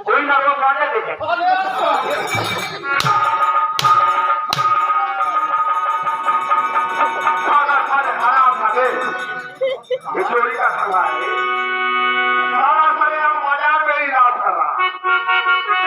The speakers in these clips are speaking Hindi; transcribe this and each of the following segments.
कोई ना वो गाने देखे चोरी का सवाल है सारा समय हम मजाक में ही रात कर रहा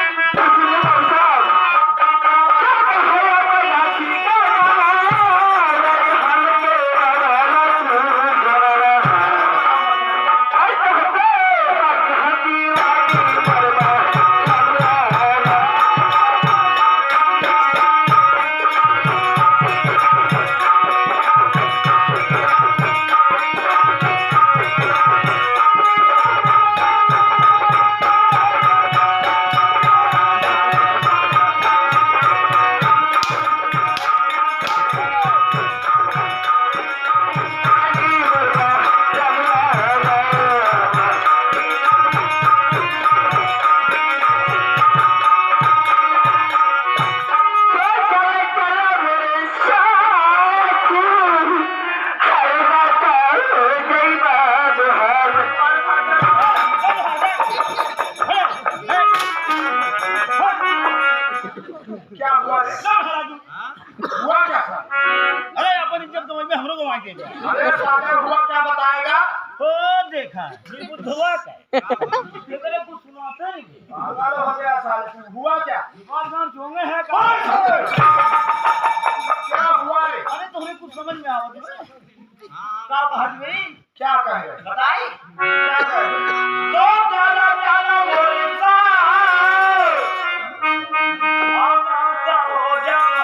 अरे साले हुआ क्या बताएगा हो देखा बुद्धवा का तेरे कुछ सुनाते नहीं पागल हो गया साले तू हुआ क्या बात जोंगे है क्या हुआ रे अरे तुम्हें कुछ समझ में आवत है का बात नहीं क्या कहे बताई क्या कहे तो चलो चलो मोरे साथ आना हो जाए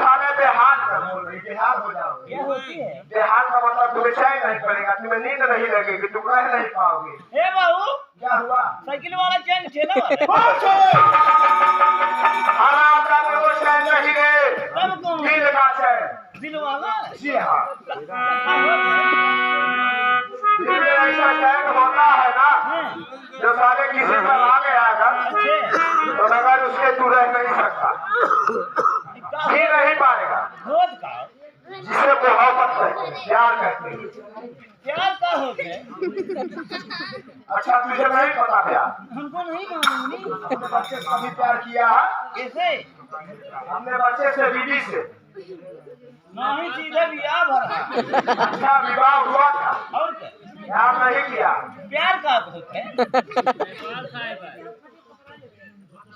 साले बेहाल कर बोल रही बेहाल हो जाओगे क्या होती है बेहाल का मतलब तुम्हें चैन नहीं पड़ेगा तुम्हें नींद नहीं लगेगी तुम रह नहीं पाओगे हे बाबू क्या हुआ साइकिल वाला चैन ठेला वाला आराम का वो चैन नहीं रे तब कौन दिल का चैन दिल वाला जी हाँ दिल में ऐसा चैन होता है ना जो साले किसी पर आ गया अगर तो मगर उसके तू रह नहीं सकता जी नहीं पाएगा होत का जिसे मोहब्बत करते हैं, प्यार करते हैं। प्यार का होत है अच्छा तुझे नहीं पता प्यार हमको नहीं मालूम हमने बच्चे से कभी प्यार किया है कैसे हमने बच्चे से बीवी से नहीं सीधे बियाह भरा अच्छा विवाह हुआ था और क्या प्यार नहीं किया प्यार का होत है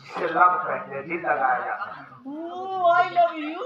जिसे लव कहते हैं दिल लगाया जाता है आई लव यू